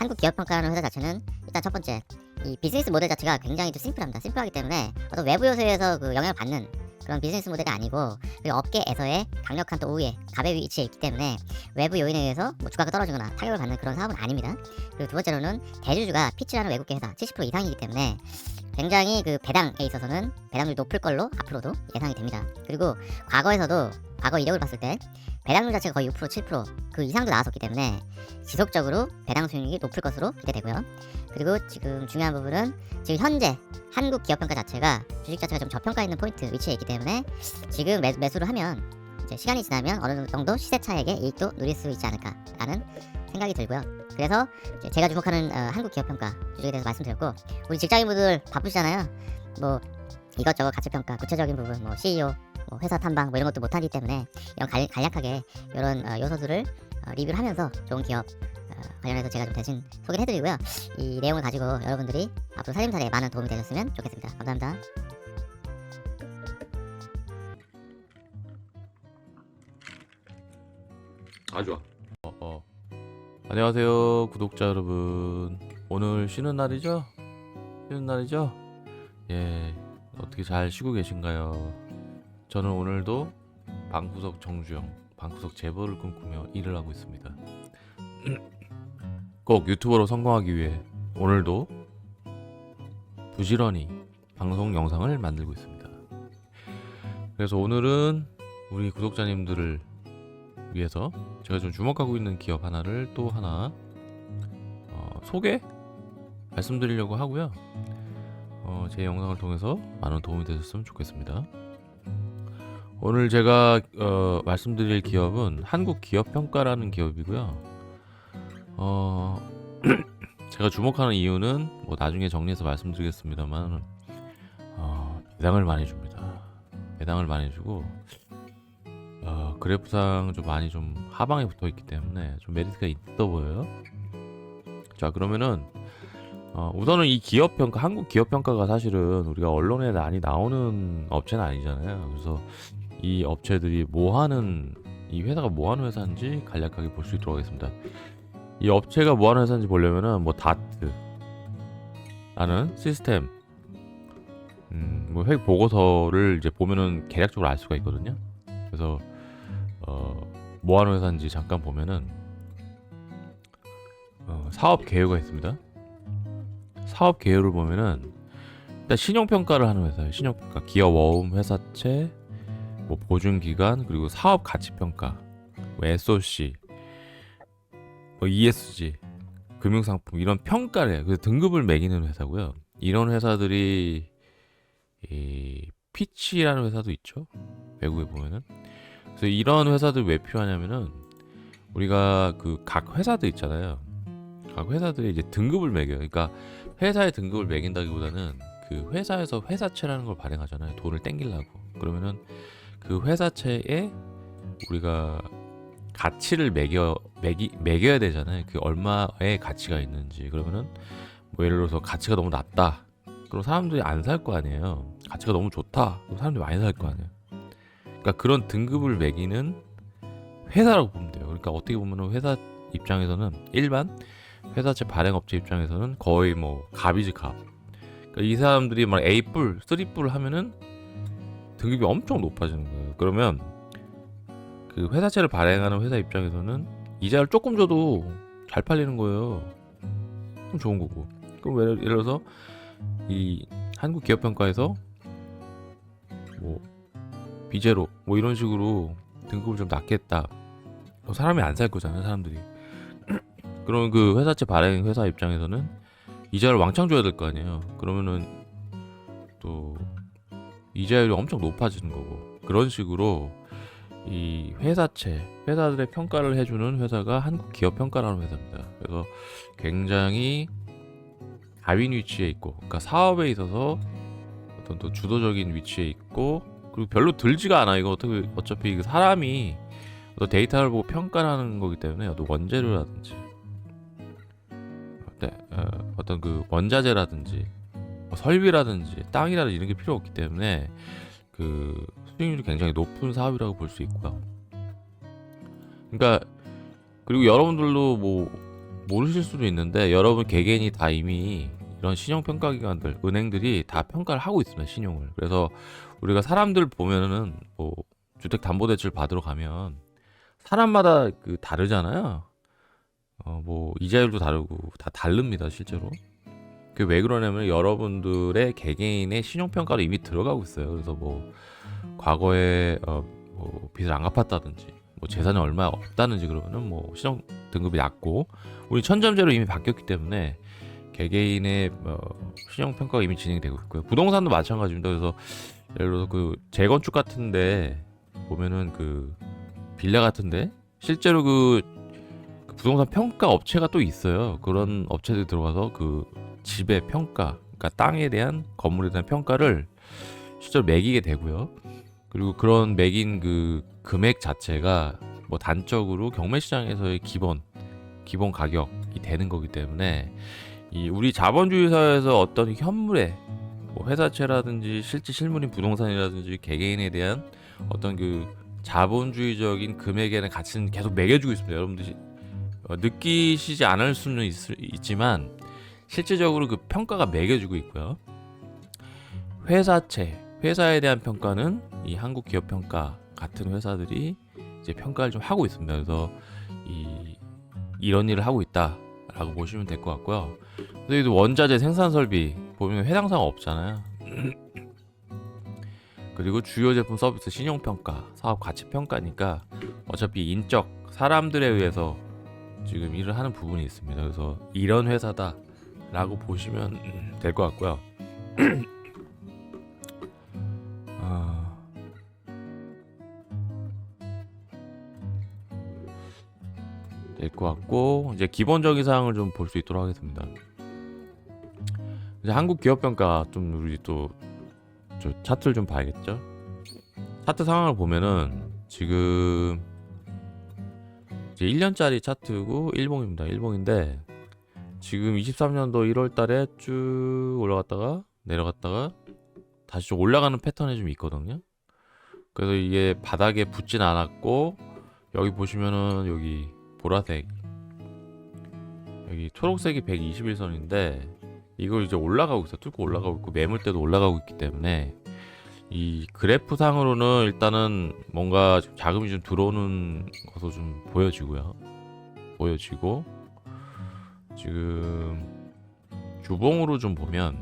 한국 기업평가라는 회사 자체는 일단 첫 번째 이 비즈니스 모델 자체가 굉장히 좀 심플합니다. 심플하기 때문에 어떤 외부 요소에서 그 영향을 받는 그런 비즈니스 모델이 아니고, 그리고 업계에서의 강력한 또 우위에 갑의 위치에 있기 때문에 외부 요인에 의해서 뭐 주가가 떨어지거나 타격을 받는 그런 사업은 아닙니다. 그리고 두 번째로는 대주주가 피치라는 외국계 회사 70% 이상이기 때문에 굉장히 그 배당에 있어서는 배당률이 높을 걸로 앞으로도 예상이 됩니다. 그리고 과거에서도 과거 이력을 봤을 때 배당률 자체가 거의 6% 7%그 이상도 나왔었기 때문에 지속적으로 배당 수익률이 높을 것으로 기대되고요. 그리고 지금 중요한 부분은 지금 현재 한국 기업평가 자체가 주식 자체가 좀 저평가 있는 포인트 위치에 있기 때문에 지금 매수를 하면 이제 시간이 지나면 어느 정도 시세 차익의 이익도 누릴 수 있지 않을까라는 생각이 들고요. 그래서 이제 제가 주목하는 한국 기업평가 주식에 대해서 말씀드렸고, 우리 직장인분들 바쁘시잖아요. 뭐 이것저것 가치평가 구체적인 부분 뭐 CEO 뭐 회사 탐방 뭐 이런 것도 못하기 때문에 이런 간략하게 이런 요소들을 리뷰를 하면서 좋은 기업 관련해서 제가 좀 대신 소개를 해드리고요. 이 내용을 가지고 여러분들이 앞으로 살림살이에 많은 도움이 되셨으면 좋겠습니다. 감사합니다. 좋아. 안녕하세요, 구독자 여러분. 오늘 쉬는 날이죠? 예, 어떻게 잘 쉬고 계신가요? 저는 오늘도 방구석 정주영, 방구석 재벌을 꿈꾸며 일을 하고 있습니다. 꼭 유튜버로 성공하기 위해 오늘도 부지런히 방송 영상을 만들고 있습니다. 그래서 오늘은 우리 구독자님들을 위해서 제가 좀 주목하고 있는 기업 하나를 또 하나 소개 말씀드리려고 하고요. 제 영상을 통해서 많은 도움이 되셨으면 좋겠습니다. 오늘 제가 말씀드릴 기업은 한국기업평가라는 기업이고요. 제가 주목하는 이유는 뭐 나중에 정리해서 말씀드리겠습니다만 배당을 많이 줍니다. 배당을 많이 주고 그래프상 좀 많이 좀 하방에 붙어 있기 때문에 좀 메리트가 있어 보여요. 자, 그러면은 우선은 이 기업평가, 한국 기업평가가 사실은 우리가 언론에 많이 나오는 업체는 아니잖아요. 그래서 이 업체들이 이 회사가 뭐 하는 회사인지 간략하게 볼 수 있도록 하겠습니다. 이 업체가 뭐 하는 회사인지 보려면은 뭐 다트라는 시스템 뭐 회계 보고서를 이제 보면은 대략적으로 알 수가 있거든요. 그래서 뭐 하는 회사인지 잠깐 보면은 사업 개요가 있습니다. 사업 개요를 보면은 일단 신용평가를 하는 회사예요. 신용평가, 기업어음, 회사채, 뭐 보증기간, 그리고 사업 가치평가, 뭐 SOC, 뭐 ESG, 금융상품 이런 평가를 해요. 그래서 등급을 매기는 회사고요. 이런 회사들이 이 피치라는 회사도 있죠. 외국에 보면은. 그래서 이런 회사들 왜 필요하냐면은 우리가 그 각 회사들 있잖아요. 각 회사들이 이제 등급을 매겨요. 그러니까 회사의 등급을 매긴다기보다는 그 회사에서 회사채라는 걸 발행하잖아요. 돈을 땡기려고. 그러면은 그 회사채에 우리가 가치를 매겨야 되잖아요. 그 얼마의 가치가 있는지. 그러면은 뭐 예를 들어서 가치가 너무 낮다. 그럼 사람들이 안 살 거 아니에요. 가치가 너무 좋다. 그럼 사람들이 많이 살 거 아니에요. 그러니까 그런 등급을 매기는 회사라고 보면 돼요. 그러니까 어떻게 보면은 회사 입장에서는 일반 회사채 발행업체 입장에서는 거의 뭐 갑이지 갑. 그러니까 이 사람들이 막 A뿔, 3뿔 하면은 등급이 엄청 높아지는 거예요. 그러면 그 회사채를 발행하는 회사 입장에서는 이자를 조금 줘도 잘 팔리는 거예요. 그럼 좋은 거고. 그럼 예를 들어서 이 한국기업평가에서 뭐 비제로 뭐 이런 식으로 등급을 좀 낮게 했다. 사람이 안 살 거잖아요, 사람들이. 그럼 그 회사채 발행 회사 입장에서는 이자를 왕창 줘야 될 거 아니에요. 그러면은 또 이자율이 엄청 높아지는 거고. 그런 식으로 이 회사들의 평가를 해주는 회사가 한국기업평가라는 회사입니다. 그래서 굉장히 다윈 위치에 있고, 그러니까 사업에 있어서 어떤 또 주도적인 위치에 있고, 그리고 별로 들지가 않아. 이거 어차피 그 사람이 어떤 데이터를 보고 평가를 하는 거기 때문에 어떤 원재료라든지 어떤 그 원자재라든지 뭐 설비라든지 땅이라든지 이런 게 필요 없기 때문에 그 수익률이 굉장히 높은 사업이라고 볼 수 있고요. 그러니까 그리고 여러분들도 뭐 모르실 수도 있는데 여러분 개개인이 다 이미 이런 신용평가기관들, 은행들이 다 평가를 하고 있습니다. 신용을. 그래서 우리가 사람들 보면은 뭐 주택담보대출 받으러 가면 사람마다 그 다르잖아요. 뭐 이자율도 다르고 다 다릅니다, 실제로. 그 왜 그러냐면 여러분들의 개개인의 신용평가로 이미 들어가고 있어요. 그래서 뭐 과거에 뭐 빚을 안 갚았다든지 뭐 재산이 얼마 없다든지 그러면은 뭐 신용 등급이 낮고, 우리 천점제로 이미 바뀌었기 때문에 개개인의 신용평가가 이미 진행되고 있고요. 부동산도 마찬가지입니다. 그래서 예를 들어서 그 재건축 같은데 보면은 그 빌라 같은데 실제로 그 부동산 평가 업체가 또 있어요. 그런 업체들 들어가서 그 집의 평가, 그러니까 땅에 대한, 건물에 대한 평가를 실제로 매기게 되고요. 그리고 그런 매긴 그 금액 자체가 뭐 단적으로 경매시장에서의 기본 가격이 되는 거기 때문에, 이 우리 자본주의 사회에서 어떤 현물에 뭐 회사채라든지 실제 실물인 부동산이라든지 개개인에 대한 어떤 그 자본주의적인 금액에 대한 가치는 계속 매겨주고 있습니다. 여러분들이 느끼시지 않을 수는 있지만 실제적으로 그 평가가 매겨주고 있고요. 회사에 대한 평가는 이 한국기업평가 같은 회사들이 이제 평가를 좀 하고 있습니다. 그래서 이런 일을 하고 있다라고 보시면 될 것 같고요. 그래서 원자재 생산 설비 보면 해당사항 없잖아요. 그리고 주요 제품 서비스 신용평가, 사업 가치 평가니까 어차피 인적 사람들에 의해서 지금 일을 하는 부분이 있습니다. 그래서 이런 회사다라고 보시면 될 것 같고요. 될 것 같고, 이제 기본적인 사항을 좀 볼 수 있도록 하겠습니다. 이제 한국 기업 평가 좀 우리 또 저 차트를 좀 봐야겠죠. 차트 상황을 보면은 지금 이제 1년짜리 차트고 일봉입니다. 일봉인데 지금 23년도 1월 달에 쭉 올라갔다가 내려갔다가 다시 좀 올라가는 패턴이 좀 있거든요. 그래서 이게 바닥에 붙진 않았고, 여기 보시면은 여기 보라색, 여기 초록색이 121선인데 이걸 이제 올라가고 있어. 뚫고 올라가고 있고 매물대도 올라가고 있기 때문에 이 그래프 상으로는 일단은 뭔가 자금이 좀 들어오는 것으로 좀 보여지고, 지금 주봉으로 좀 보면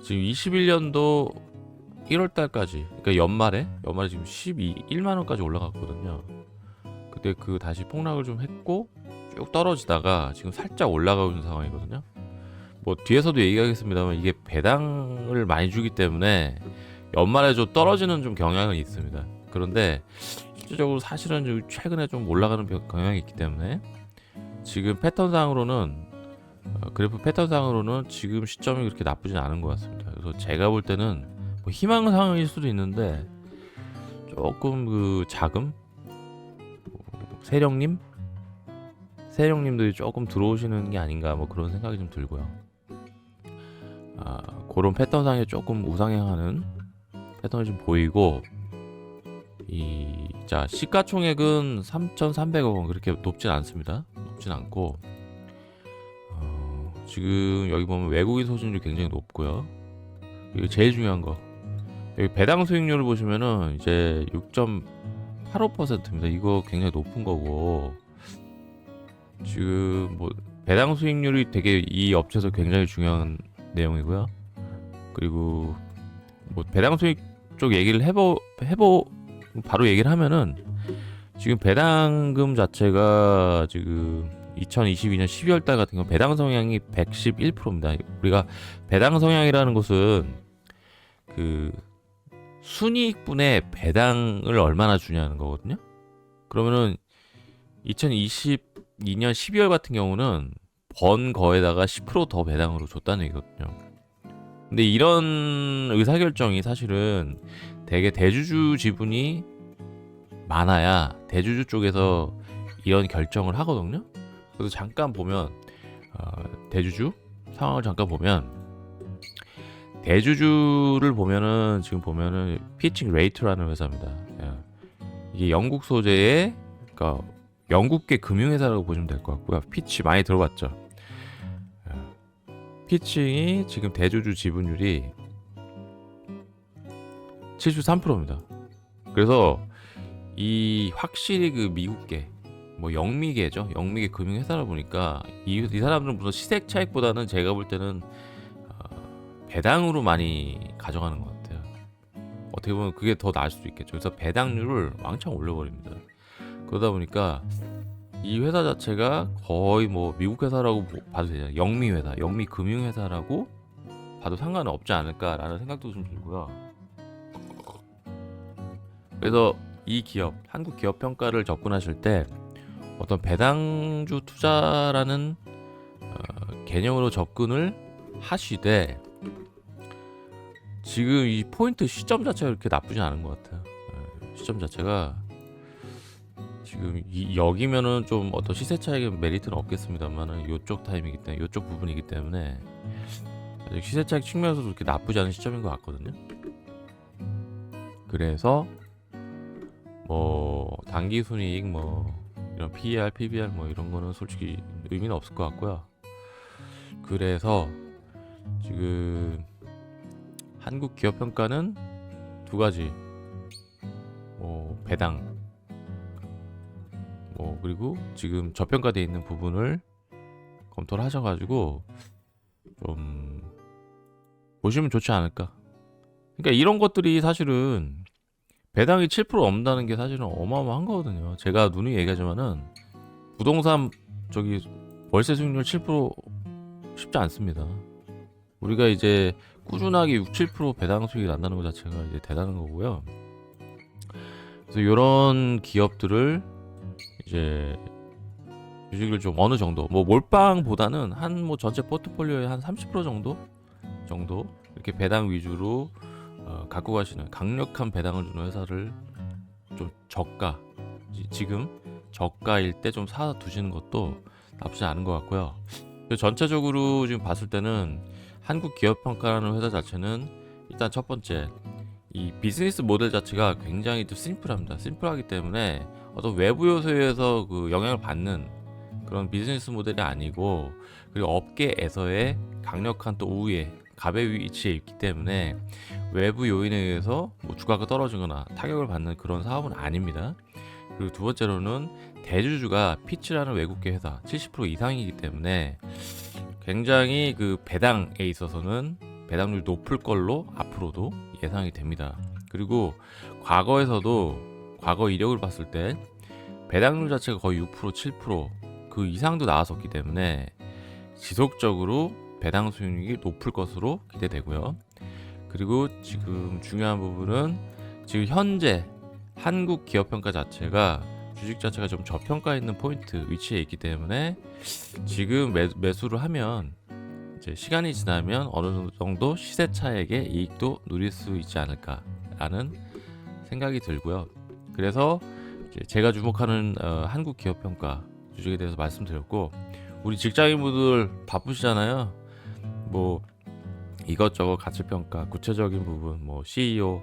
지금 21년도 1월 달까지, 그러니까 연말에 지금 1만 원까지 올라갔거든요. 그때 그 다시 폭락을 좀 했고 쭉 떨어지다가 지금 살짝 올라가고 있는 상황이거든요. 뭐 뒤에서도 얘기하겠습니다만 이게 배당을 많이 주기 때문에 연말에 좀 떨어지는 좀 경향은 있습니다. 그런데 실질적으로 사실은 좀 최근에 좀 올라가는 경향이 있기 때문에 지금 패턴상으로는 그래프 패턴상으로는 지금 시점이 그렇게 나쁘진 않은 것 같습니다. 그래서 제가 볼 때는 뭐 희망 상황일 수도 있는데 조금 그 자금 세령님들이 조금 들어오시는 게 아닌가, 뭐 그런 생각이 좀 들고요. 그런 패턴상에 조금 우상향하는 패턴이 좀 보이고, 자 시가총액은 3,300억 원, 그렇게 높진 않습니다. 높진 않고, 지금 여기 보면 외국인 소진율이 굉장히 높고요. 이게 제일 중요한 거, 여기 배당 수익률을 보시면은 이제 6.85%입니다. 이거 굉장히 높은 거고, 지금 뭐 배당 수익률이 되게 이 업체에서 굉장히 중요한 내용이고요. 그리고 뭐 배당 수익 쪽 얘기를 바로 얘기를 하면은 지금 배당금 자체가 지금 2022년 12월 달 같은 경우 배당 성향이 111%입니다. 우리가 배당 성향이라는 것은 그 순이익분의 배당을 얼마나 주냐는 거거든요. 그러면은 2022년 12월 같은 경우는 번 거에다가 10% 더 배당으로 줬다는 얘기거든요. 근데 이런 의사결정이 사실은 되게 대주주 지분이 많아야 대주주 쪽에서 이런 결정을 하거든요. 그래서 잠깐 보면 대주주 상황을 잠깐 보면, 대주주를 보면은 지금 보면은 피칭 레이트라는 회사입니다. 이게 영국 소재의, 그러니까 영국계 금융회사라고 보시면 될 것 같고요. 피치 많이 들어봤죠. 피칭이 지금 대주주 지분율이 73%입니다. 그래서 이 확실히 그 미국계 뭐 영미계죠. 영미계 금융회사라 보니까 이 사람들은 무슨 시세 차익보다는 제가 볼 때는 배당으로 많이 가져가는 것 같아요. 어떻게 보면 그게 더 나을 수도 있겠죠. 그래서 배당률을 왕창 올려버립니다. 그러다 보니까 이 회사 자체가 거의 뭐 미국 회사라고 봐도 되잖아요. 영미 회사, 영미 금융 회사라고 봐도 상관은 없지 않을까라는 생각도 좀 들고요. 그래서 이 기업, 한국 기업 평가를 접근하실 때 어떤 배당주 투자라는 개념으로 접근을 하시되 지금 이 포인트 시점 자체가 그렇게 나쁘지 않은 것 같아요. 시점 자체가 지금 여기면은 좀 어떤 시세 차익의 메리트는 없겠습니다만은 요쪽 타임이기 때문에 요쪽 부분이기 때문에 아직 시세 차익 측면에서도 그렇게 나쁘지 않은 시점인 것 같거든요. 그래서 뭐 단기 순이익 뭐 이런 PER, PBR 뭐 이런 거는 솔직히 의미는 없을 것 같고요. 그래서 지금 한국 기업 평가는 두 가지 뭐 배당 뭐 그리고 지금 저평가되어 있는 부분을 검토를 하셔가지고 좀 보시면 좋지 않을까. 그러니까 이런 것들이 사실은 배당이 7% 넘는다는 게 사실은 어마어마한 거거든요. 제가 누누이 얘기하지만은 부동산 저기 월세 수익률 7% 쉽지 않습니다. 우리가 이제 꾸준하게 6, 7% 배당 수익이 난다는 것 자체가 이제 대단한 거고요. 그래서 이런 기업들을 이제 주식을 좀 어느 정도 뭐 몰빵보다는 한 뭐 전체 포트폴리오의 한 30% 정도 이렇게 배당 위주로 갖고 가시는 강력한 배당을 주는 회사를 좀 저가 지금 저가일 때 좀 사 두시는 것도 나쁘지 않은 것 같고요. 전체적으로 지금 봤을 때는 한국 기업 평가라는 회사 자체는 일단 첫 번째 이 비즈니스 모델 자체가 굉장히 또 심플합니다. 심플하기 때문에 어떤 외부 요소에서 그 영향을 받는 그런 비즈니스 모델이 아니고 그리고 업계에서의 강력한 또 우위에 갑의 위치에 있기 때문에 외부 요인에 의해서 뭐 주가가 떨어지거나 타격을 받는 그런 사업은 아닙니다. 그리고 두 번째로는 대주주가 피치라는 외국계 회사 70% 이상이기 때문에 굉장히 그 배당에 있어서는 배당률이 높을 걸로 앞으로도 예상이 됩니다. 그리고 과거에서도 과거 이력을 봤을 때 배당률 자체가 거의 6%, 7%그 이상도 나왔었기 때문에 지속적으로 배당 수익률이 높을 것으로 기대되고요. 그리고 지금 중요한 부분은 지금 현재 한국 기업 평가 자체가 주식 자체가 좀 저평가 있는 포인트 위치에 있기 때문에 지금 매수를 하면 이제 시간이 지나면 어느 정도 시세 차익의 이익도 누릴 수 있지 않을까라는 생각이 들고요. 그래서 이제 제가 주목하는 한국 기업 평가 주식에 대해서 말씀드렸고 우리 직장인분들 바쁘시잖아요. 뭐 이것저것 가치 평가 구체적인 부분 뭐 CEO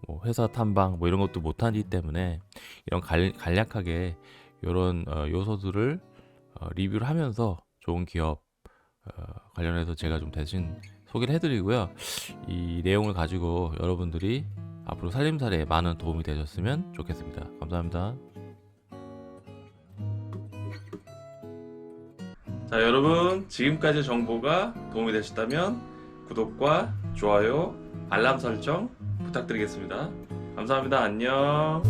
뭐 회사 탐방 뭐 이런 것도 못하기 때문에 이런 간략하게 이런 요소들을 리뷰를 하면서 좋은 기업 관련해서 제가 좀 대신 소개를 해드리고요. 이 내용을 가지고 여러분들이 앞으로 살림살이에 많은 도움이 되셨으면 좋겠습니다. 감사합니다. 자, 여러분 지금까지 정보가 도움이 되셨다면 구독과 좋아요, 알람 설정 부탁드리겠습니다. 감사합니다. 안녕.